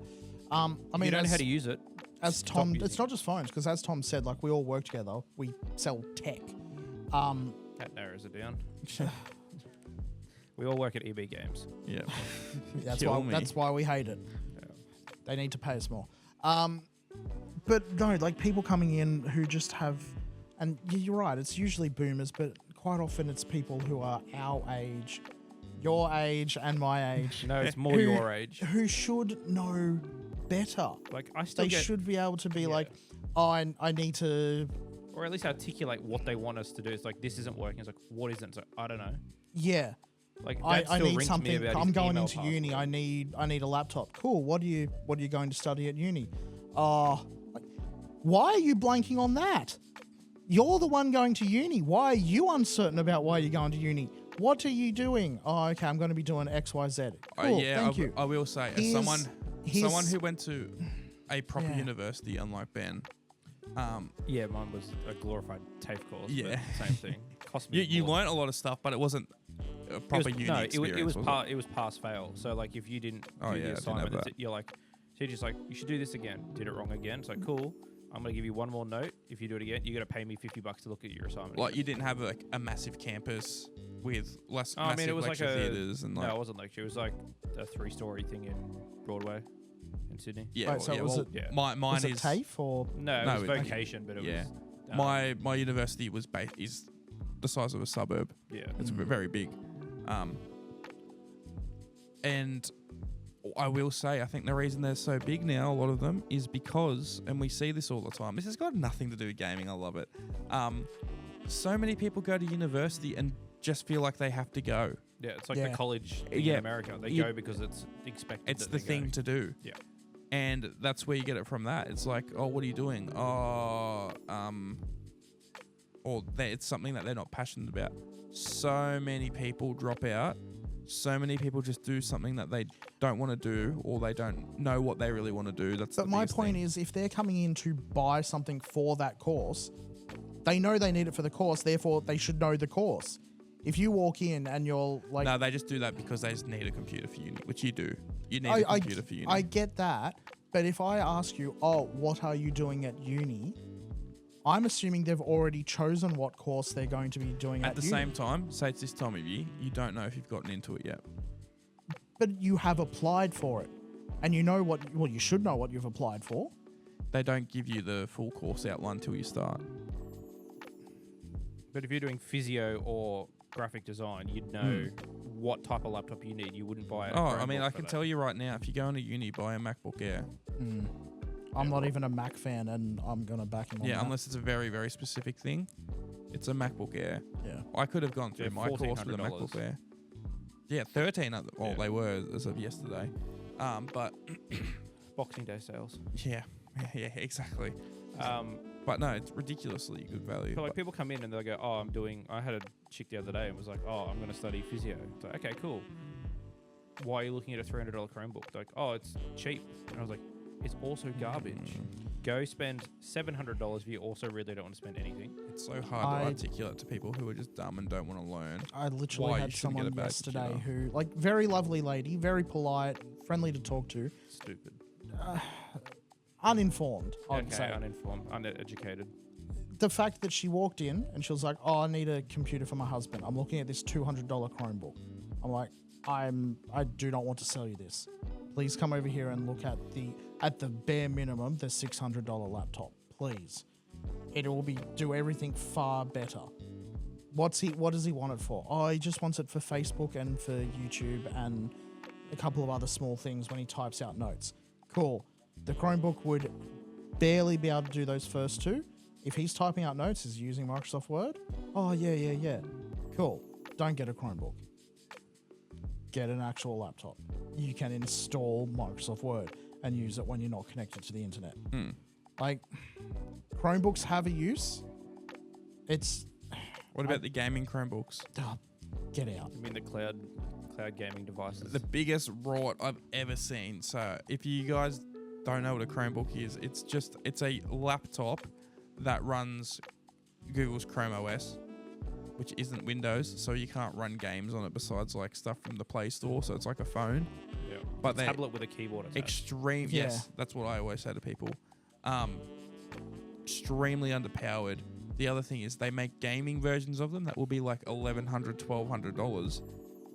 I If mean, you don't know as, how to use it. as stop Tom, using it's not just phones, because as Tom said, like we all work together. We sell tech. That narrows it down. We all work at EB Games. Yeah. That's why we hate it. Yeah. They need to pay us more. But no, like people coming in who just have, and you're right, it's usually boomers, but quite often it's people who are our age, your age, and my age. No, it's more who- your age. Who should know better. Like I still They get, should be able to be Yeah. like, oh, I need to, or at least articulate what they want us to do. It's like this isn't working. It's like what isn't? It's like I don't know. yeah. Like I Dad still need rings something. me about I'm his going email into uni. password. I need a laptop. Cool. What are you going to study at uni? Like, why are you blanking on that? You're the one going to uni. Why are you uncertain about why you're going to uni? What are you doing? Oh, okay. I'm going to be doing X, Y, Z. Cool. Thank you. I will say, as Here's- someone here's- who went to a proper Yeah. university, unlike Ben, Yeah, mine was a glorified TAFE course. Yeah. but same thing. Cost me. you more. learnt a lot of stuff, but it wasn't a It proper was, uni no, experience. it was pass fail. So like if you didn't Oh, do yeah, I the didn't assignment, have that. you're like, teacher's like, you should do this again. Did it wrong again. It's like cool. I'm gonna give you one more note. If you do it again, you got to pay me $50 to look at your assignment. Like again. you didn't have like a massive campus with less Oh, I massive mean, it was like lecture a theaters and like no, it wasn't lecture. It was like a 3-story thing in Broadway, in Sydney. yeah. Wait, so yeah, was well, it- Yeah. mine Was it is TAFE or? No, it No, was it- vocation, but it yeah. was my university was is the size of a suburb. yeah. It's very big. And I will say, I think the reason they're so big now, a lot of them, is because, and we see this all the time, this has got nothing to do with gaming, I love it. So many people go to university and just feel like they have to go. Yeah, it's like Yeah. the college thing Yeah. in America. They You- go because it's expected. It's that the they thing go. to do. Yeah. And that's where you get it from that. It's like, oh, what are you doing? Oh, it's something that they're not passionate about. So many people drop out. So many people just do something that they don't want to do, or they don't know what they really want to do. That's. But my point is, if they're coming in to buy something for that course, they know they need it for the course, therefore they should know the course. If you walk in and you're like... No, they just do that because they just need a computer for uni, which you do. You need a computer for uni. I get that, but if I ask you, oh, what are you doing at uni? I'm assuming they've already chosen what course they're going to be doing At at the uni. same time, say it's this time of year, you don't know if you've gotten into it yet. But you have applied for it. And you know what... Well, you should know what you've applied for. They don't give you the full course outline until you start. But if you're doing physio or graphic design, you'd know what type of laptop you need. You wouldn't buy. I mean, I can tell you right now, if you go into uni, buy a MacBook Air. I'm not even a Mac fan, and I'm going to back him on Yeah, that. unless it's a very, very specific thing. It's a MacBook Air. Yeah. I could have gone through Yeah, my course with a $1,400. MacBook Air. Yeah, 13. Well, Yeah. they were as of yesterday. But Boxing Day sales. yeah, exactly. But no, it's ridiculously good value. So like But people come in and they'll go, oh, I had a chick the other day and was like, oh, I'm going to study physio. It's like, okay, cool. Why are you looking at a $300 Chromebook? They're like, oh, it's cheap. And I was like, it's also garbage. Go spend $700 if you also really don't want to spend anything. it's so hard to articulate to people who are just dumb and don't want to learn. I literally why you had shouldn't get someone a bad yesterday computer. who, like, very lovely lady, very polite, friendly to talk to, Stupid. uninformed, I'd Okay, say. uninformed, uneducated. The fact that she walked in and she was like, oh, I need a computer for my husband. I'm looking at this $200 Chromebook. I'm like, I do not want to sell you this. Please come over here and look at the bare minimum, the $600 laptop. Please. It will do everything far better. What does he want it for? Oh, he just wants it for Facebook and for YouTube and a couple of other small things when he types out notes. Cool. The Chromebook would barely be able to do those first two. If he's typing out notes, is he using Microsoft Word? Oh, yeah. Cool. Don't get a Chromebook. Get an actual laptop. You can install Microsoft Word and use it when you're not connected to the internet. Like, Chromebooks have a use. What about the gaming Chromebooks? Get out. I mean, the cloud gaming devices. The biggest rot I've ever seen. So if you guys don't know what a Chromebook is, it's a laptop that runs Google's Chrome OS, which isn't Windows, so you can't run games on it besides like stuff from the Play Store. So it's like a phone. Yeah. But a they tablet with a keyboard attached. extreme. Yeah. Yes, that's what I always say to people. Extremely underpowered. The other thing is they make gaming versions of them that will be like $1,100, $1,200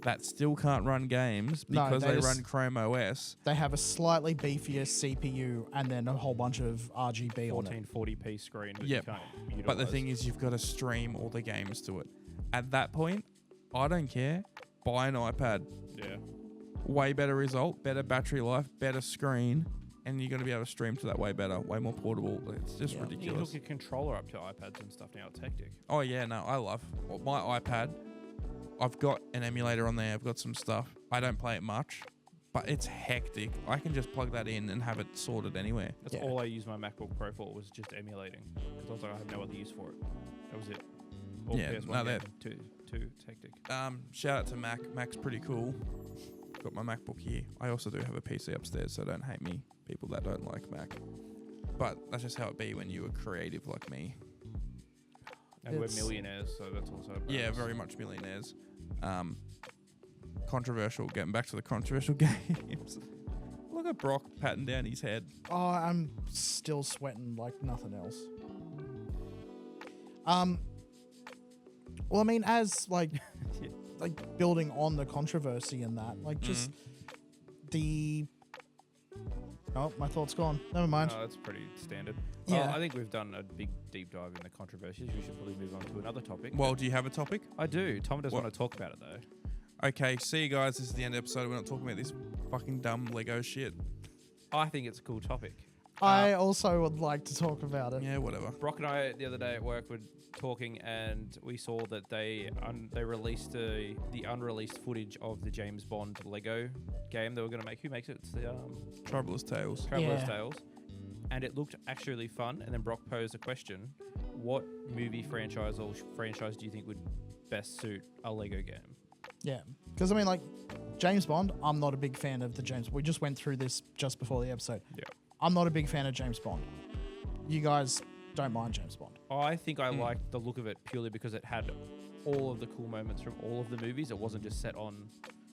that still can't run games No, because they they just- run Chrome OS. They have a slightly beefier CPU and then a whole bunch of RGB on it. 1440p screen that Yep. you can't utilize. But the thing is, you've got to stream all the games to it. At that point, I don't care. Buy an iPad. Yeah. Way better result, better battery life, better screen, and you're going to be able to stream to that way better, way more portable. It's just Yeah. You can ridiculous. hook your controller up to iPads and stuff now. It's hectic. Oh yeah, no, I love my iPad. I've got an emulator on there. I've got some stuff. I don't play it much, but it's hectic. I can just plug that in and have it sorted anywhere. That's Yeah. all I used my MacBook Pro for, was just emulating. Because I was like, I have no other use for it. That was it. All Yeah, PS1 no, that- game, too hectic. Shout out to Mac. Mac's pretty cool. Got my MacBook here. I also do have a PC upstairs, so don't hate me, people that don't like Mac. But that's just how it be when you are creative like me. And It's- we're millionaires, so that's also a Yeah, bonus. very much millionaires. Controversial. Getting back to the controversial games. Look at Brock patting down his head. Oh, I'm still sweating like nothing else. Well, I mean, as like building on the controversy and that, like just the. Oh, my thought's gone. Never mind. No, that's pretty standard. Yeah. I think we've done a big deep dive in the controversies. We should probably move on to another topic. Well, do you have a topic? I do. Tom doesn't What? want to talk about it though. Okay, see you guys. This is the end of the episode. We're not talking about this fucking dumb Lego shit. I think it's a cool topic. I also would like to talk about it. Yeah, whatever. Brock and I the other day at work were talking, and we saw that they released the unreleased footage of the James Bond Lego game they were going to make. Who makes it? It's the Traveler's Tales. Traveler's Tales. And it looked actually really fun. And then Brock posed a question: what movie franchise or franchise do you think would best suit a Lego game? Yeah, because I mean, like James Bond, I'm not a big fan of the James. We just went through this just before the episode. Yeah, I'm not a big fan of James Bond. You guys don't mind James Bond? I think I liked the look of it purely because it had all of the cool moments from all of the movies. It wasn't just set on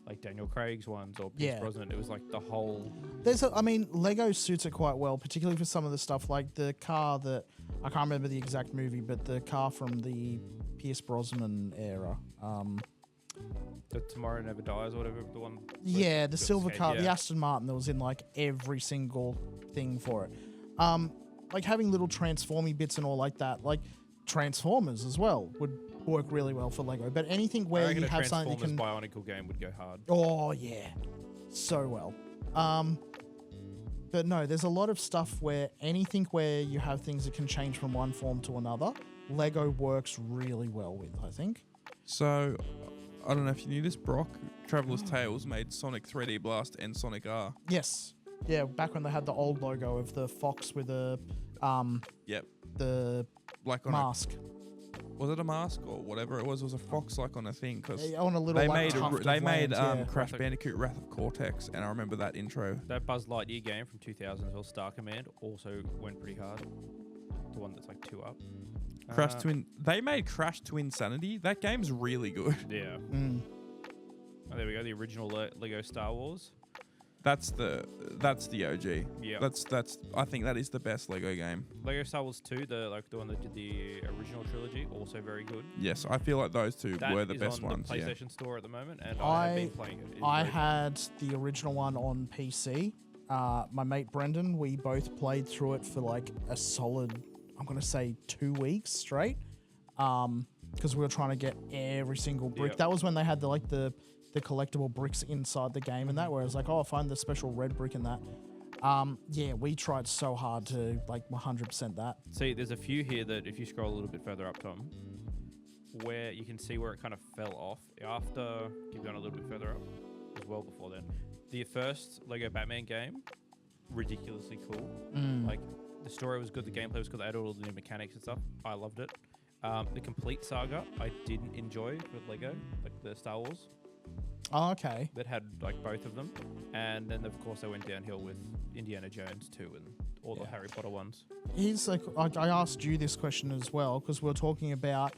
like Daniel Craig's ones or Pierce Brosnan. It was like the whole. Lego suits it quite well, particularly for some of the stuff like the car that I can't remember the exact movie, but the car from the Pierce Brosnan era. The Tomorrow Never Dies or whatever, the one. Yeah, the silver car, yeah. the Aston Martin that was in like every single thing for it. Like having little transforming bits and all like that, like Transformers as well would work really well for Lego. But anything I where reckon you a have something that can, Bionicle game would go hard. oh yeah, so well. But no, there's a lot of stuff where anything where you have things that can change from one form to another, Lego works really well with, I think. So, I don't know if you knew this, Brock. Traveler's Tales made Sonic 3D Blast and Sonic R. Yes. Yeah, back when they had the old logo of the fox with the Yep. the Like on mask. Was it a mask or whatever it was? It was a fox like on a thing because On a little they like, made tuft of they made land, yeah. Crash Bandicoot Wrath of Cortex, and I remember that intro. That Buzz Lightyear game from 2000 as well, Star Command, also went pretty hard. The one that's like 2 up. Crash Twin. They made Crash to Insanity. That game's really good. Yeah. Oh, there we go. The original Lego Star Wars. That's the OG. Yeah. That's I think that is the best Lego game. Lego Star Wars 2, the one that did the original trilogy, also very good. Yes, I feel like those two That were the is best on ones. the Yeah. PlayStation Store at the moment, and I have been playing it. It is I very had the original one on PC. My mate Brendan, we both played through it for like a solid, I'm going to say 2 weeks straight. Because we were trying to get every single brick. Yep. That was when they had the collectible bricks inside the game and that, where it's like, oh, find the special red brick in that. Yeah, we tried so hard to like 100% that. See, there's a few here that if you scroll a little bit further up, Tom, where you can see where it kind of fell off after, keep going a little bit further up, as well before then. The first Lego Batman game, ridiculously cool. Like, the story was good, the gameplay was good, they had all the new mechanics and stuff. I loved it. The Complete Saga, I didn't enjoy with Lego, like the Star Wars. Oh, okay. That had like both of them, and then of course they went downhill with Indiana Jones 2 and all the Harry Potter ones. Here's like, I asked you this question as well because we were talking about,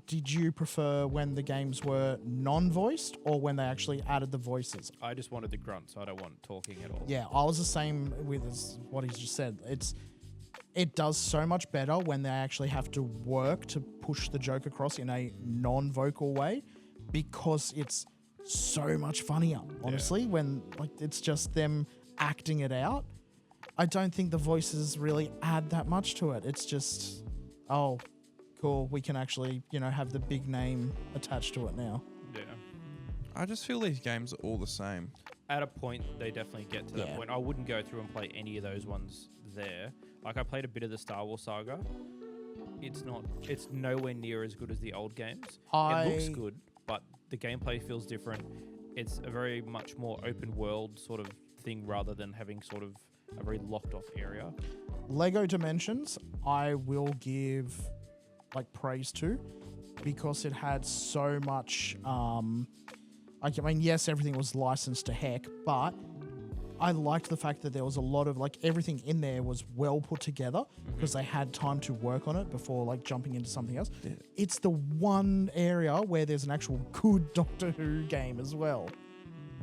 did you prefer when the games were non-voiced or when they actually added the voices? I just wanted the grunts. I don't want talking at all. Yeah, I was the same with what he's just said. It does so much better when they actually have to work to push the joke across in a non-vocal way, because it's so much funnier, honestly, when like it's just them acting it out. I don't think the voices really add that much to it. It's just, oh, cool, we can actually, have the big name attached to it now. Yeah. I just feel these games are all the same. At a point, they definitely get to that Yeah. point. I wouldn't go through and play any of those ones there. Like, I played a bit of the Star Wars saga. It's nowhere near as good as the old games. It looks good, but the gameplay feels different. It's a very much more open world sort of thing rather than having sort of a very locked off area. Lego Dimensions, I will give like praise to, because it had so much. Yes, everything was licensed to heck, but I liked the fact that there was a lot of like everything in there was well put together because they had time to work on it before like jumping into something else. Yeah. It's the one area where there's an actual good Doctor Who game as well.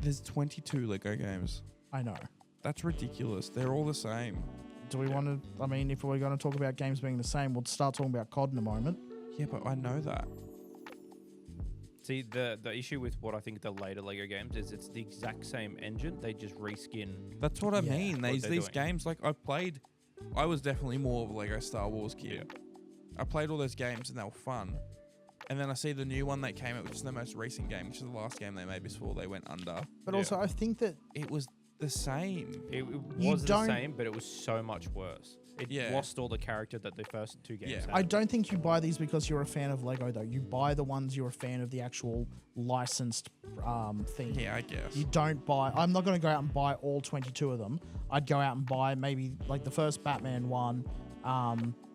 There's 22 Lego games. I know. That's ridiculous. They're all the same. Do we want to? I mean, if we're going to talk about games being the same, we'll start talking about COD in a moment. Yeah, but I know that. See, the issue with what I think the later Lego games is it's the exact same engine. They just reskin. That's what I Yeah. mean. What These they're doing. games, like I was definitely more of a Lego Star Wars kid. I played all those games and they were fun. And then I see the new one that came out, which is the most recent game, which is the last game they made before they went under. But Yeah. also, I think that It was the same. It You was the don't- same, but it was so much worse. It Yeah. lost all the character that the first two games Yeah. had. I don't think you buy these because you're a fan of Lego, though. You buy the ones you're a fan of the actual licensed thing. Yeah, I guess. You don't buy. I'm not going to go out and buy all 22 of them. I'd go out and buy maybe like the first Batman one,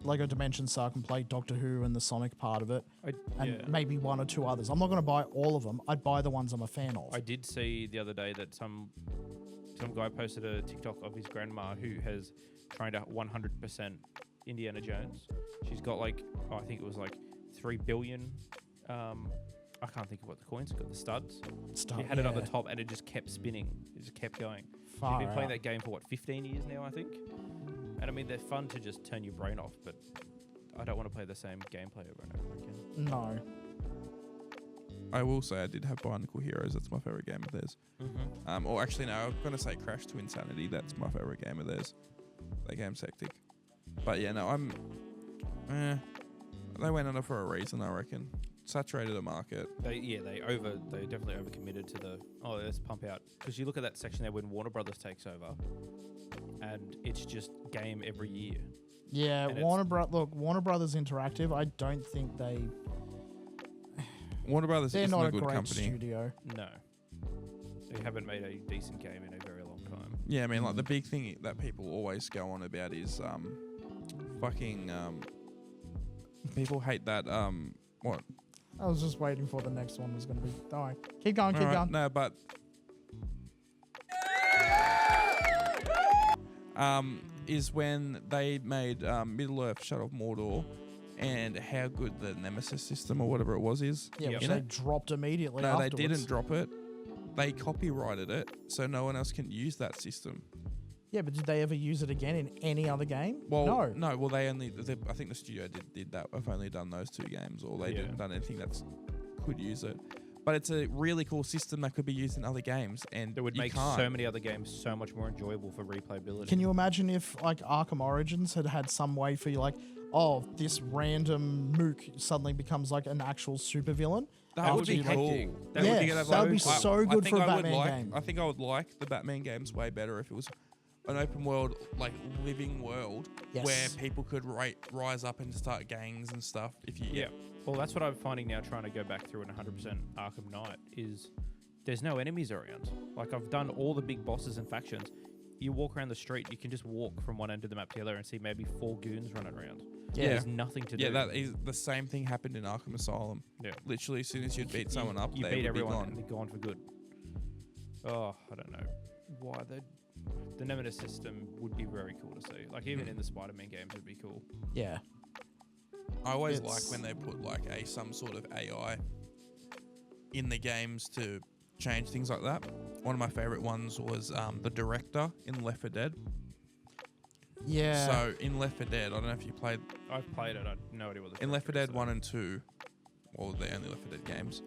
Lego Dimension, so I can play Doctor Who and the Sonic part of it, and maybe one or two others. I'm not going to buy all of them. I'd buy the ones I'm a fan of. I did see the other day that some guy posted a TikTok of his grandma who has trained at 100% Indiana Jones. She's got I think it was 3 billion. I can't think of what the coins got. The studs. She had it on the top, and it just kept spinning. It just kept going. Far She's been playing out. that game for 15 years now, I think. And I mean, they're fun to just turn your brain off, but I don't want to play the same gameplay over and over again. No. I will say I did have Bionicle Heroes. That's my favorite game of theirs. Mm-hmm. Or actually, no, I'm going to say Crash to Insanity. That's my favorite game of theirs. That game's hectic. But yeah, no, they went under for a reason, I reckon. Saturated the market. They definitely overcommitted to the let's pump out, because you look at that section there when Warner Brothers takes over, and it's just game every year. Yeah, And Warner Brothers Interactive. I don't think Warner Brothers they're isn't not a a good great company. studio. No, they haven't made a decent game in a very long time. Yeah, I mean, like the big thing that people always go on about is people hate that what? I was just waiting for the next one was going to be. Don't worry. Keep going, keep Alright, going. No, but is when they made Middle Earth Shadow of Mordor, and how good the Nemesis system or whatever it was is. Yeah, Yep. which they dropped immediately No, afterwards. they didn't drop it. They copyrighted it, so no one else can use that system. Yeah, but did they ever use it again in any other game? Well, no. Well, I think the studio did that. I've only done those two games, or they didn't done anything that could use it. But it's a really cool system that could be used in other games, and It would you make can't. so many other games so much more enjoyable for replayability. Can you imagine if like Arkham Origins had some way for you like, this random mook suddenly becomes like an actual supervillain? That would be After you, cool. Yeah, you could have, that would be I- so I good think for a I would Batman like- game. I think I would like the Batman games way better if it was an open world, like living world, Yes. where people could rise up and start gangs and stuff. If you Yeah. Well, that's what I'm finding now, trying to go back through an 100% Arkham Knight, is there's no enemies around. Like, I've done all the big bosses and factions. You walk around the street, you can just walk from one end of the map to the other and see maybe 4 goons running around. Yeah. There's nothing to do. Yeah, that is the same thing happened in Arkham Asylum. Yeah. Literally, as soon as you'd beat someone up, you they beat would everyone be and gone. they're gone for good. Oh, I don't know why the Nemesis system would be very cool to see. Like, even in the Spider-Man games, it'd be cool. Yeah. I always It's- like when they put like some sort of AI in the games to change things like that. One of my favorite ones was the director in Left 4 Dead. Yeah. So in Left 4 Dead, I don't know if you played I've played it. I have no idea what the in Left 4 director Dead is, 1 and 2, or the only Left 4 Dead games.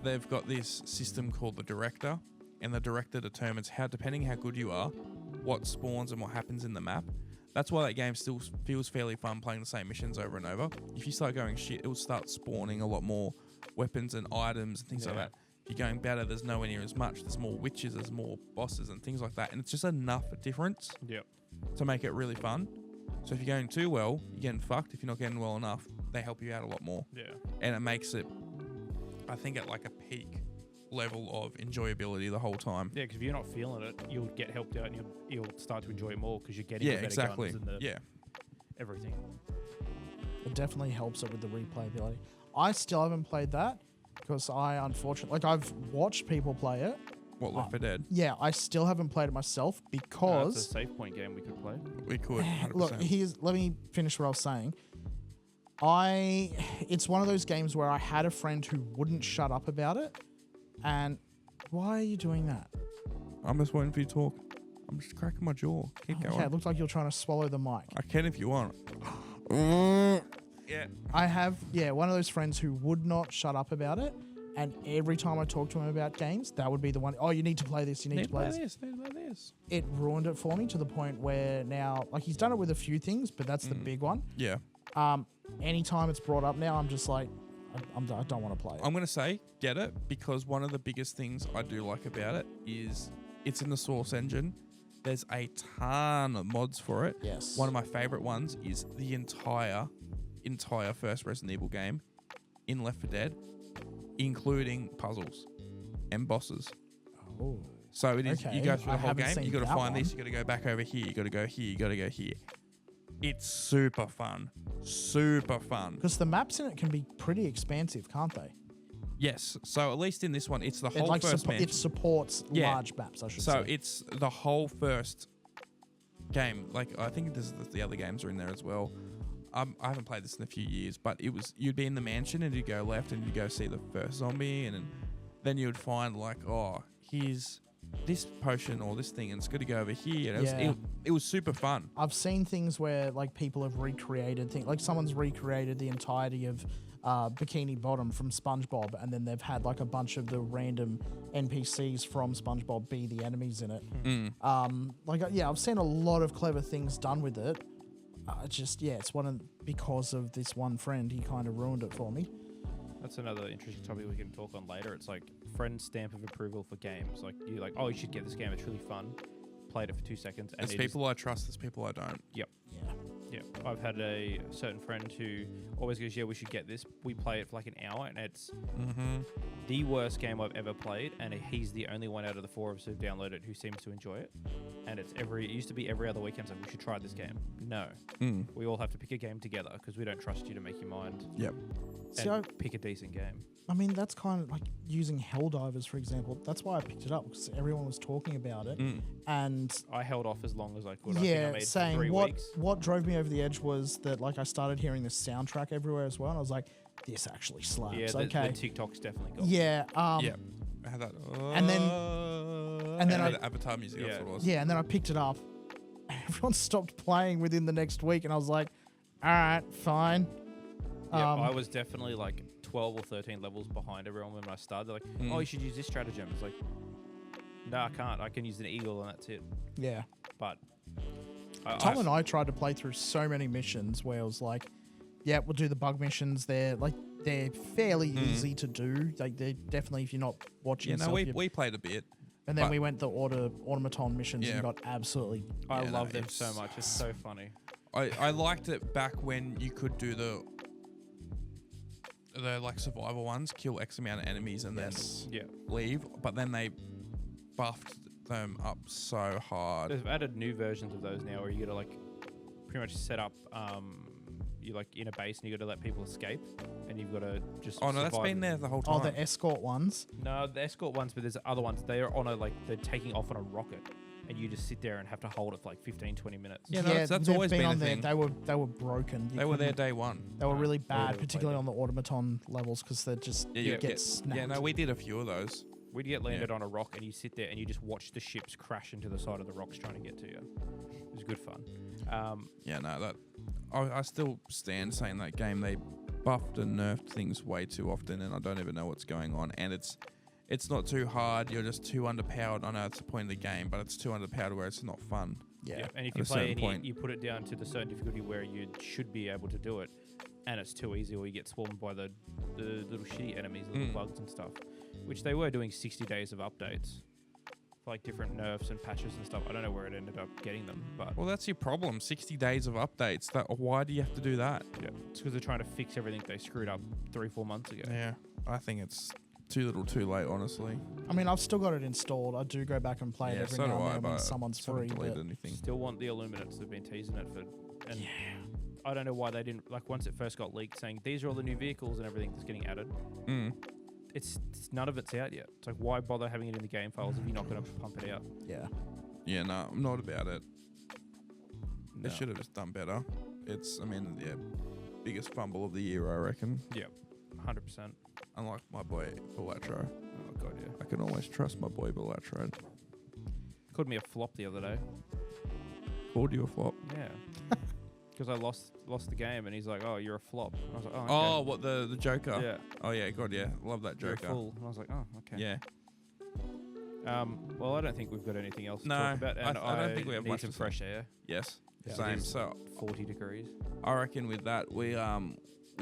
They've got this system called the director, and the director determines depending how good you are, what spawns and what happens in the map. That's why that game still feels fairly fun playing the same missions over and over. If you start going shit, it will start spawning a lot more weapons and items and things like Yeah. that. If you're going better, there's nowhere near as much. There's more witches, there's more bosses and things like that. And it's just enough difference Yep. to make it really fun. So if you're going too well, you're getting fucked. If you're not getting well enough, they help you out a lot more. Yeah. And it makes it, I think, at like a peak level of enjoyability the whole time. Yeah, because if you're not feeling it, you'll get helped out and you'll start to enjoy it more because you're getting Yeah, the better exactly. guns and the Yeah. everything. It definitely helps it with the replayability. I still haven't played that because unfortunately, I've watched people play it. What, Left 4 Dead? Yeah, I still haven't played it myself It's because a save point game we could play. We could, 100%. look, let me finish what I was saying. It's one of those games where I had a friend who wouldn't shut up about it, and why are you doing that? I'm just waiting for you to talk. I'm just cracking my jaw. Keep going. Okay, it looked like you're trying to swallow the mic. I can if you want. Yeah. I have, one of those friends who would not shut up about it, and every time I talk to him about games, that would be the one, you need to play this, you need to play this. Need to play this. It ruined it for me to the point where now, like, he's done it with a few things, but that's the big one. Yeah. Anytime it's brought up now, I'm just like, I don't want to play it. I'm going to say, get it, because one of the biggest things I do like about it is It's in the Source engine. There's a ton of mods for it. Yes. One of my favorite ones is the entire first Resident Evil game in Left 4 Dead, including puzzles and bosses. Oh. So it is. Okay, You go through I the whole haven't game. seen You got to that find one. this. You got to go back over here. You got to go here. You got to go here. It's super fun. Super fun. Because the maps in it can be pretty expansive, can't they? Yes. So at least in this one, it's the It whole like first it mansion. supports Yeah. large maps, I should So say. it's the whole first game. Like I think the other games are in there as well. I haven't played this in a few years, but you'd be in the mansion and you'd go left and you'd go see the first zombie, and then you would find like, oh, here's this potion or this thing, and it's got to go over here. And Yeah. it was super fun. I've seen things where like people have recreated things, like someone's recreated the entirety of Bikini Bottom from SpongeBob, and then they've had like a bunch of the random NPCs from SpongeBob be the enemies in it. I've seen a lot of clever things done with it. It's because of this one friend, he kind of ruined it for me. That's another interesting topic we can talk on later. It's like friend stamp of approval for games. Like you're like, oh, you should get this game. It's really fun. Played it for 2 seconds. And There's people I trust. There's people I don't. Yep. Yeah. Yeah, I've had a certain friend who always goes, yeah, we should get this. We play it for like an hour, and it's the worst game I've ever played, and he's the only one out of the 4 of us who've downloaded it who seems to enjoy it. And it used to be every other weekend, so we should try this game. No. We all have to pick a game together because we don't trust you to make your mind Yep. and pick a decent game. I mean, that's kind of like using Helldivers, for example. That's why I picked it up, because everyone was talking about it. And I held off as long as I could. I think I made saying 3 weeks. what drove me over the edge was that like I started hearing the soundtrack everywhere as well, and I was like, this actually slaps. Yeah, the TikTok's definitely got Yeah. Yep. I had that. And then the Avatar music. That's what it was. Yeah, and then I picked it up. Everyone stopped playing within the next week, and I was like, all right, fine. Yeah, I was definitely like 12 or 13 levels behind everyone when I started. They're like, oh, you should use this stratagem. It's like, no, I can't. I can use an eagle and that's it. Yeah. But Tom and I tried to play through so many missions where it was like, yeah, we'll do the bug missions. They're fairly easy to do. Like they're definitely, if you're not watching. Yeah, no, we played a bit. And then we went the automaton missions and got absolutely. I love them so much. It's so funny. I liked it back when you could do the like survival ones, kill X amount of enemies and then leave. But then they buffed them up so hard. They've added new versions of those now where you got to like pretty much set up you're like in a base and you got to let people escape and you've got to just that's been there the whole time. Oh, the escort ones? No, the escort ones, but there's other ones. They are they're taking off on a rocket and you just sit there and have to hold it for like 15-20 minutes. Yeah, that's they've always been a on there. thing. They were broken. They were there day one. They were really bad, never particularly played on the automaton levels, because they just get snapped. Yeah, no, we did a few of those. We'd get landed on a rock and you sit there and you just watch the ships crash into the side of the rocks trying to get to you. It was good fun. I still stand saying that game, they buffed and nerfed things way too often, and I don't even know what's going on. And it's not too hard. You're just too underpowered. I know it's the point of the game, but it's too underpowered where it's not fun. Yeah. And if At you a play certain point. you put it down to the certain difficulty where you should be able to do it, and it's too easy, or you get swarmed by the little shitty enemies, little bugs and stuff, which they were doing 60 days of updates for like different nerfs and patches and stuff. I don't know where it ended up getting them, but Well, that's your problem. 60 days of updates. Why do you have to do that? yeah, it's because they're trying to fix everything they screwed up 3-4 months ago. Yeah, I think it's too little too late, honestly. I mean, I've still got it installed. I do go back and play it every so do now I, and then when but someone's I haven't free. deleted But anything. Still want the Illuminates. They've been teasing it for, and I don't know why they didn't, like once it first got leaked saying these are all the new vehicles and everything that's getting added. It's none of it's out yet. It's like, why bother having it in the game files if you're not going to pump it out? Yeah, no, I'm not about it. They No. should have just done better. Biggest fumble of the year, I reckon. Yeah, 100%. Unlike my boy Bellatro. Oh god, yeah. I can always trust my boy Bellatro. Called me a flop the other day. Called you a flop. Yeah. Because I lost the game, and he's like, "Oh, you're a flop." And I was like, "Oh, okay. Oh, what the Joker? yeah, Oh yeah, God, yeah, love that you're a Joker. fool." And I was like, "Oh, okay." Yeah. Well, I don't think we've got anything else to No, talk about, and I don't think we have need much some to say. fresh air. Yes. Yeah. Same. It is So 40 degrees. I reckon with that we'll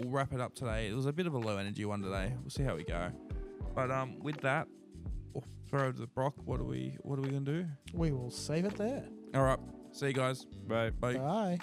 wrap it up today. It was a bit of a low energy one today. We'll see how we go. But with that, throw to the Brock. What are we gonna do? We will save it there. All right. See you guys. Right. Bye. Bye.